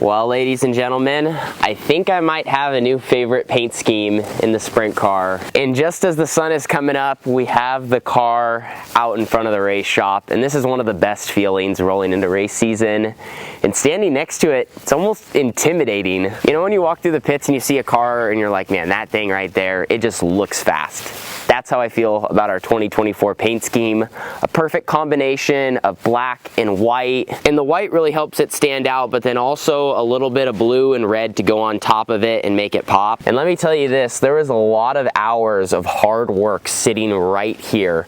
Well, ladies and gentlemen, I think I might have a new favorite paint scheme in the sprint car. And just as the sun is coming up, we have the car out in front of the race shop. And this is one of the best feelings rolling into race season. And standing next to it, it's almost intimidating. You know, when you walk through the pits and you see a car and you're like, man, that thing right there, it just looks fast. That's how I feel about our 2024 paint scheme. A perfect combination of black and white. And the white really helps it stand out, but then also a little bit of blue and red to go on top of it and make it pop. And let me tell you this, there was a lot of hours of hard work sitting right here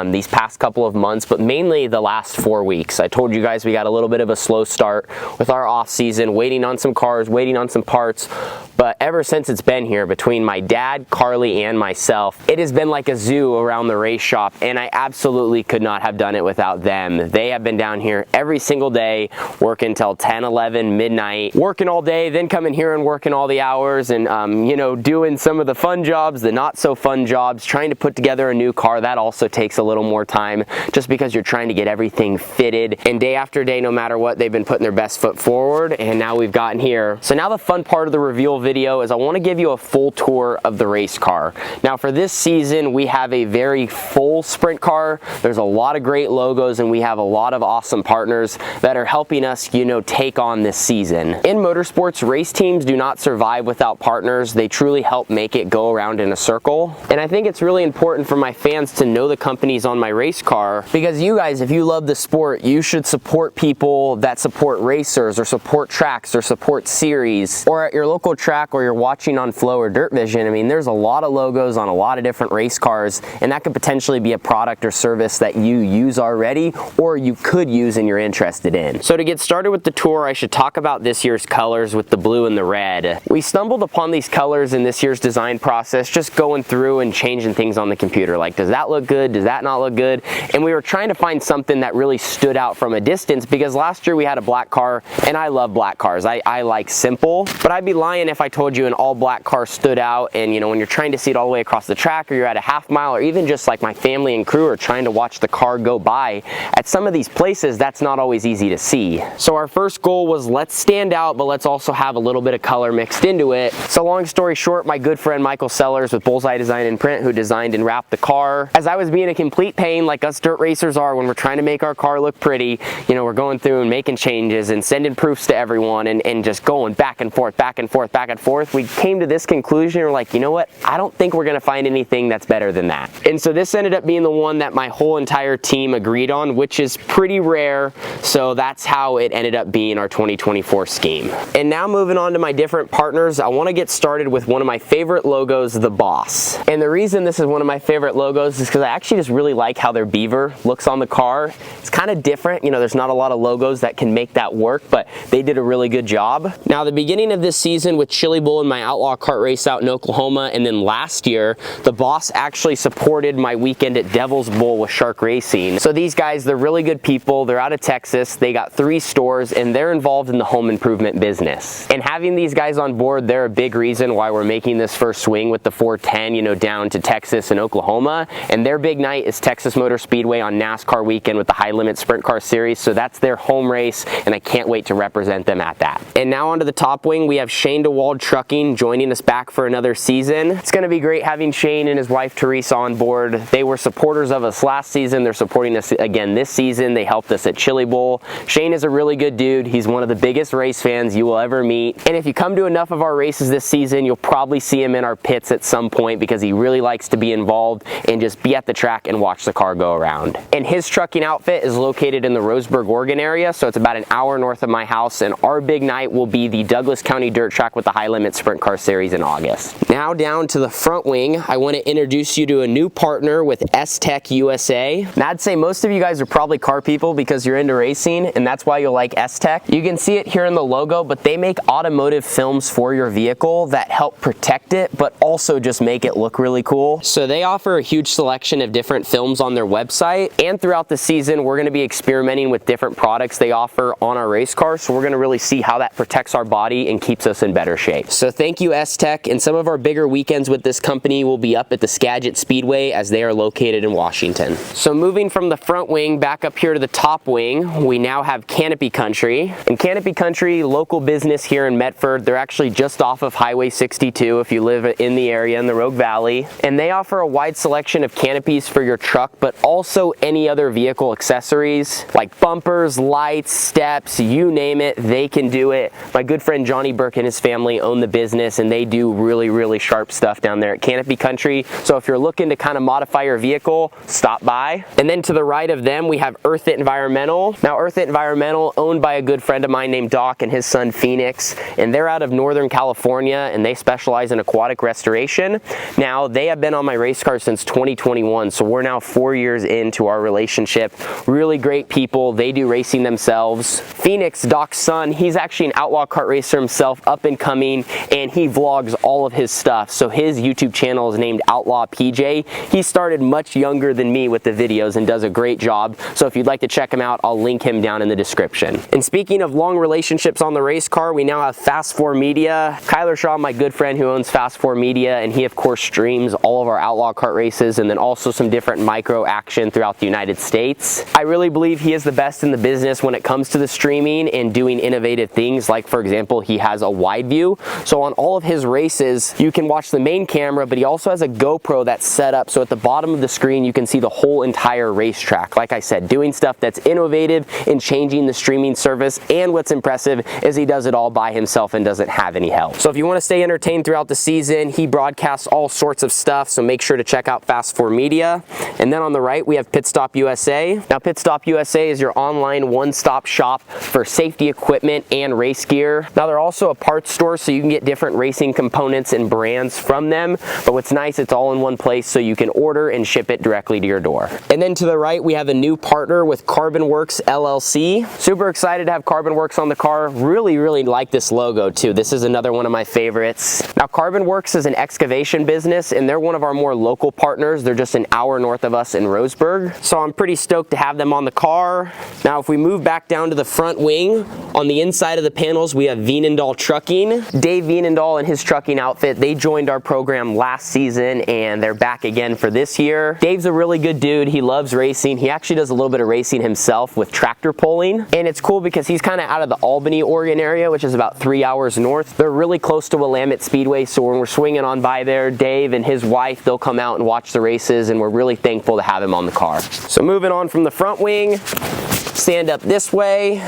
these past couple of months, but mainly the last 4 weeks. I told you guys we got a little bit of a slow start with our off season, waiting on some cars, waiting on some parts. But ever since it's been here, between my dad, Carly, and myself, it has been like a zoo around the race shop, and I absolutely could not have done it without them. They have been down here every single day, working till 10, 11, midnight, working all day, then coming here and working all the hours, and you know, doing some of the fun jobs, the not so fun jobs, trying to put together a new car. That also takes a little more time, just because you're trying to get everything fitted. And day after day, no matter what, they've been putting their best foot forward, and now we've gotten here. So now the fun part of the reveal video is I want to give you a full tour of the race car. Now for this season, we have a very full sprint car. There's a lot of great logos, and we have a lot of awesome partners that are helping us, you know, take on this season. In motorsports, race teams do not survive without partners. They truly help make it go around in a circle. And I think it's really important for my fans to know the companies on my race car, because you guys, if you love the sport, you should support people that support racers or support tracks or support series, or at your local track, or you're watching on Flow or Dirt Vision. I mean, there's a lot of logos on a lot of different race cars, and that could potentially be a product or service that you use already, or you could use and you're interested in. So to get started with the tour, I should talk about this year's colors with the blue and the red. We stumbled upon these colors in this year's design process, just going through and changing things on the computer. Like, does that look good? Does that not look good? And we were trying to find something that really stood out from a distance, because last year we had a black car, and I love black cars. I like simple, but I'd be lying if I told you an all black car stood out. And you know, when you're trying to see it all the way across the track, or you're at a half mile, or even just like my family and crew are trying to watch the car go by at some of these places, that's not always easy to see. So our first goal was, let's stand out, but let's also have a little bit of color mixed into it. So long story short, my good friend Michael Sellers with Bullseye Design and Print, who designed and wrapped the car, as I was being a complete pain like us dirt racers are when we're trying to make our car look pretty, you know, we're going through and making changes and sending proofs to everyone, and just going back and forth, back and forth, back and forth. We came to this conclusion, we're like, you know what, I don't think we're gonna find anything that's better than that. And so this ended up being the one that my whole entire team agreed on, which is pretty rare. So that's how it ended up being our 2024 scheme. And now moving on to my different partners, I want to get started with one of my favorite logos, the Boss. And the reason this is one of my favorite logos is because I actually just really like how their beaver looks on the car. It's kind of different, you know, there's not a lot of logos that can make that work, but they did a really good job. Now the beginning of this season with Chili Bowl and my Outlaw Kart race out in Oklahoma, and then last year, the Boss actually supported my weekend at Devil's Bowl with Shark Racing. So these guys, they're really good people. They're out of Texas. They got 3 stores, and they're involved in the home improvement business. And having these guys on board, they're a big reason why we're making this first swing with the 410, you know, down to Texas and Oklahoma. And their big night is Texas Motor Speedway on NASCAR weekend with the High Limit Sprint Car Series. So that's their home race, and I can't wait to represent them at that. And now onto the top wing, we have Shane DeWald Trucking joining us back for another season. It's going to be great having Shane and his wife Teresa on board. They were supporters of us last season. They're supporting us again this season. They helped us at Chili Bowl. Shane is a really good dude. He's one of the biggest race fans you will ever meet. And if you come to enough of our races this season, you'll probably see him in our pits at some point, because he really likes to be involved and just be at the track and watch the car go around. And his trucking outfit is located in the Roseburg, Oregon area, so it's about an hour north of my house. And our big night will be the Douglas County Dirt Track with the High Limit Sprint Car Series in August. Now down to the front wing, I want to introduce you to a new partner with S-Tech USA. Now I'd say most of you guys are probably car people because you're into racing, and that's why you'll like S-Tech. You can see it here in the logo, but they make automotive films for your vehicle that help protect it, but also just make it look really cool. So they offer a huge selection of different films on their website, and throughout the season, we're going to be experimenting with different products they offer on on our race car, so we're gonna really see how that protects our body and keeps us in better shape. So thank you, S-Tech, and some of our bigger weekends with this company will be up at the Skagit Speedway as they are located in Washington. So moving from the front wing back up here to the top wing, we now have Canopy Country. And Canopy Country, local business here in Medford. They're actually just off of Highway 62 if you live in the area in the Rogue Valley. And they offer a wide selection of canopies for your truck, but also any other vehicle accessories like bumpers, lights, steps, you name it, they can do it. My good friend Johnny Burke and his family own the business, and they do really sharp stuff down there at Canopy Country. So if you're looking to kind of modify your vehicle, stop by. And then to the right of them, we have Earth It Environmental. Now Earth It Environmental, owned by a good friend of mine named Doc and his son Phoenix, and they're out of Northern California, and they specialize in aquatic restoration. Now they have been on my race car since 2021, so we're now 4 years into our relationship. Really great people. They do racing themselves. Phoenix, Doc's son, he's actually an outlaw kart racer himself, up and coming, and he vlogs all of his stuff. So his YouTube channel is named Outlaw PJ. He started much younger than me with the videos and does a great job. So if you'd like to check him out, I'll link him down in the description. And speaking of long relationships on the race car, we now have Fast 4 Media. Kyler Shaw, my good friend who owns Fast 4 Media, and he of course streams all of our outlaw kart races and then also some different micro action throughout the United States. I really believe he is the best in the business when it comes to the streaming and doing innovative things, like for example, he has a wide view. So on all of his races, you can watch the main camera, but he also has a GoPro that's set up so at the bottom of the screen you can see the whole entire racetrack. Like I said, doing stuff that's innovative and changing the streaming service, and what's impressive is he does it all by himself and doesn't have any help. So if you want to stay entertained throughout the season, he broadcasts all sorts of stuff, so make sure to check out Fast 4 Media. And then on the right, we have Pit Stop USA. Now Pit Stop USA is your online one-stop shop for safety equipment and race gear. Now they're also a parts store, so you can get different racing components and brands from them, but what's nice, it's all in one place, so you can order and ship it directly to your door. And then to the right, we have a new partner with Carbon Works LLC. Super excited to have Carbon Works on the car. Really like this logo too. This is another one of my favorites. Now Carbon Works is an excavation business, and they're one of our more local partners. They're just an hour north of us in Roseburg, so I'm pretty stoked to have them on the car. Now if we move back down to the front wing, on the inside of the panels we have Veenendahl Trucking. Dave Veenendahl and his trucking outfit, they joined our program last season and they're back again for this year. Dave's a really good dude. He loves racing. He actually does a little bit of racing himself with tractor pulling, and it's cool because he's kind of out of the Albany, Oregon area, which is about 3 hours north. They're really close to Willamette Speedway, so when we're swinging on by there, Dave and his wife, they'll come out and watch the races, and we're really thankful to have him on the car. So moving on from the front wing, stand up this way.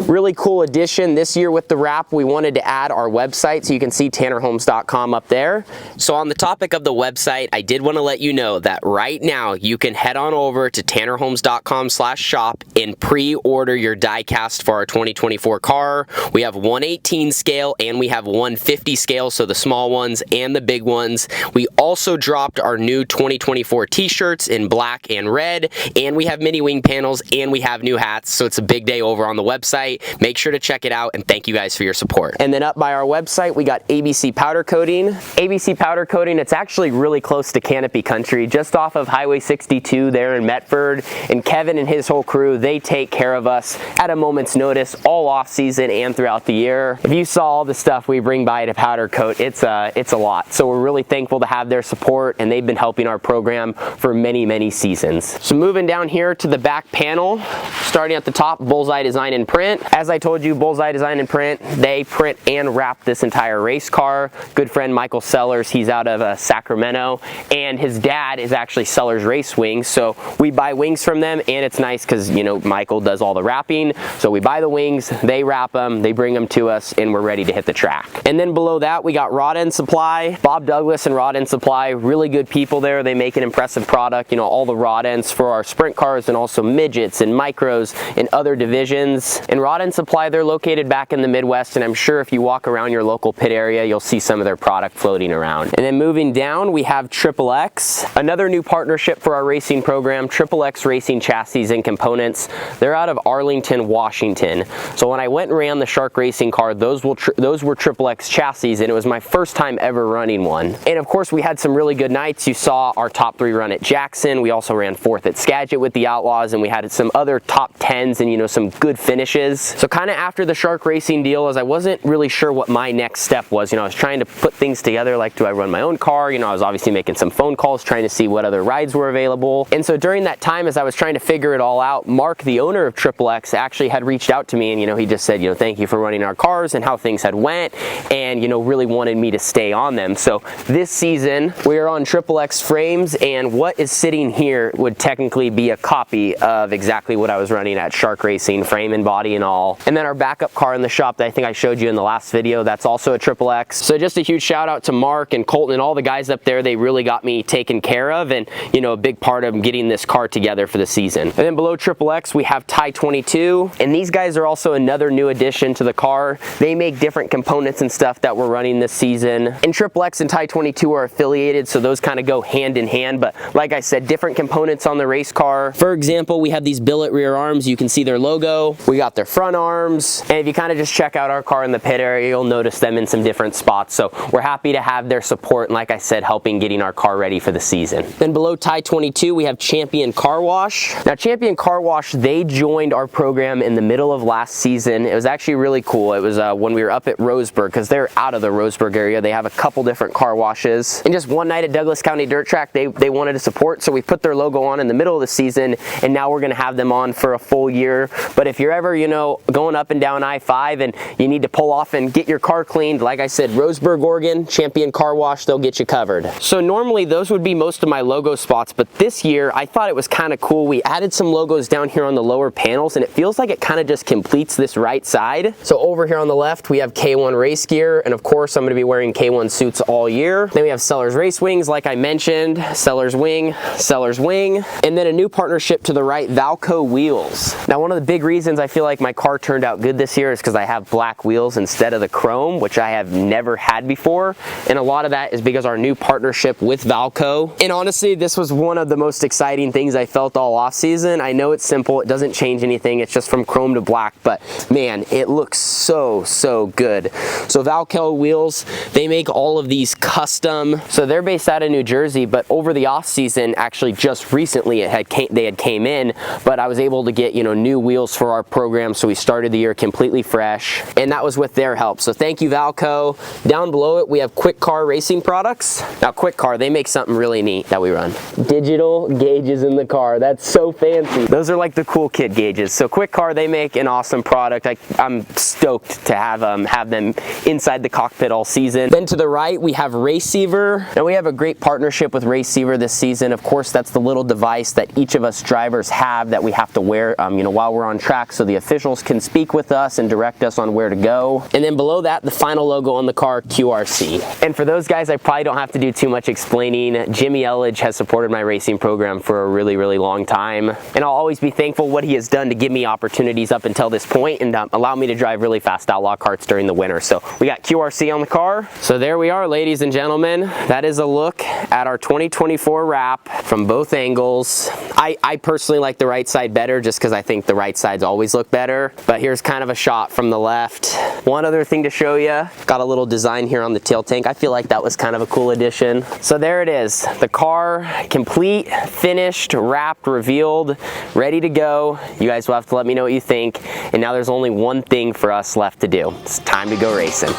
Really cool addition this year with the wrap. We wanted to add our website, so you can see tannerholmes.com up there. So on the topic of the website, I did want to let you know that right now you can head on over to tannerholmes.com/shop and pre-order your diecast for our 2024 car. We have 1/18 scale and we have 1/50 scale, so the small ones and the big ones. We also dropped our new 2024 t-shirts in black and red, and we have mini wing panels, and we have new hats, so it's a big day over on the website. Make sure to check it out, and thank you guys for your support. And then up by our website, we got ABC Powder Coating. ABC Powder Coating, it's actually really close to Canopy Country, just off of Highway 62 there in Medford. And Kevin and his whole crew, they take care of us at a moment's notice all off season and throughout the year. If you saw all the stuff we bring by to powder coat, it's a lot. So we're really thankful to have their support, and they've been helping our program for many seasons. So moving down here to the back panel, starting at the top, Bullseye Design and Print. As I told you, Bullseye Design and Print, they print and wrap this entire race car. Good friend Michael Sellers, he's out of Sacramento, and his dad is actually Sellers Race Wings, so we buy wings from them, and it's nice because, you know, Michael does all the wrapping, so we buy the wings, they wrap them, they bring them to us, and we're ready to hit the track. And then below that, we got Rod End Supply. Bob Douglas and Rod End Supply, really good people there. They make an impressive product, you know, all the rod ends for our sprint cars and also midgets and micros and other divisions. And Rod End Supply, they're located back in the Midwest, and I'm sure if you walk around your local pit area, you'll see some of their product floating around. And then moving down, we have Triple X, another new partnership for our racing program, Triple X Racing Chassis and Components. They're out of Arlington, Washington. So when I went and ran the Shark Racing car, those were Triple X chassis, and it was my first time ever running one. And of course, we had some really good nights. You saw our top 3 run at Jackson. We also ran 4th at Skagit with the Outlaws, and we had some other top 10s and, you know, some good finishes. is. So kind of after the Shark Racing deal, as I wasn't really sure what my next step was, you know, I was trying to put things together, like, do I run my own car? You know, I was obviously making some phone calls, trying to see what other rides were available. And so during that time, as I was trying to figure it all out, Mark, the owner of XXX, actually had reached out to me, and, you know, he just said, you know, thank you for running our cars and how things had went, and, you know, really wanted me to stay on them. So this season, we are on XXX frames, and what is sitting here would technically be a copy of exactly what I was running at Shark Racing, frame and body and all. And then our backup car in the shop that I think I showed you in the last video, that's also a XXX. So just a huge shout out to Mark and Colton and all the guys up there. They really got me taken care of, and, you know, a big part of getting this car together for the season. And then below XXX, we have Ty 22, and these guys are also another new addition to the car. They make different components and stuff that we're running this season. And XXX and Ty 22 are affiliated, so those kind of go hand in hand, but like I said, different components on the race car. For example, we have these billet rear arms. You can see their logo. We got their front arms, and if you kind of just check out our car in the pit area, you'll notice them in some different spots. So we're happy to have their support, and like I said, helping getting our car ready for the season. Then below Ty 22, we have Champion Car Wash. Now Champion Car Wash, they joined our program in the middle of last season. It was actually really cool. It was when we were up at Roseburg, because they're out of the Roseburg area. They have a couple different car washes. And just one night at Douglas County Dirt Track, they wanted to support, so we put their logo on in the middle of the season, and now we're going to have them on for a full year. But if you're ever, you know, going up and down I-5 and you need to pull off and get your car cleaned, like I said, Roseburg, Oregon, Champion Car Wash, they'll get you covered. So normally those would be most of my logo spots, but this year I thought it was kind of cool. We added some logos down here on the lower panels, and it feels like it kind of just completes this right side. So over here on the left, we have K1 Race Gear, and of course I'm going to be wearing K1 suits all year. Then we have Sellers Race Wings, like I mentioned, Sellers Wing, and then a new partnership to the right, Valco Wheels. Now one of the big reasons I feel like my car turned out good this year is because I have black wheels instead of the chrome, which I have never had before, and a lot of that is because our new partnership with Valco. And honestly, this was one of the most exciting things I felt all off season. I know it's simple, it doesn't change anything, it's just from chrome to black, but man, it looks so good. So Valco Wheels, they make all of these custom, so they're based out of New Jersey, but over the off season, actually just recently they had came in, but I was able to get, you know, new wheels for our program, so we started the year completely fresh, and that was with their help. So thank you, Valco. Down below it, we have Quick Car Racing products. Now Quick Car, they make something really neat that we run. Digital gauges in the car. That's so fancy. Those are like the cool kid gauges. So Quick Car, they make an awesome product. I'm stoked to have them inside the cockpit all season. Then to the right, we have Raceiver. Now we have a great partnership with Raceiver this season. Of course, that's the little device that each of us drivers have that we have to wear, you know, while we're on track, so the officials can speak with us and direct us on where to go. And then below that, the final logo on the car, QRC. And for those guys, I probably don't have to do too much explaining. Jimmy Elledge has supported my racing program for a really long time, and I'll always be thankful what he has done to give me opportunities up until this point and allow me to drive really fast outlaw karts during the winter. So we got QRC on the car. So there we are, ladies and gentlemen. That is a look at our 2024 wrap from both angles. I personally like the right side better, just because I think the right sides always look better, but here's kind of a shot from the left. One other thing to show you, got a little design here on the tail tank. I feel like that was kind of a cool addition. So there it is, the car complete, finished, wrapped, revealed, ready to go. You guys will have to let me know what you think, and now there's only one thing for us left to do. It's time to go racing.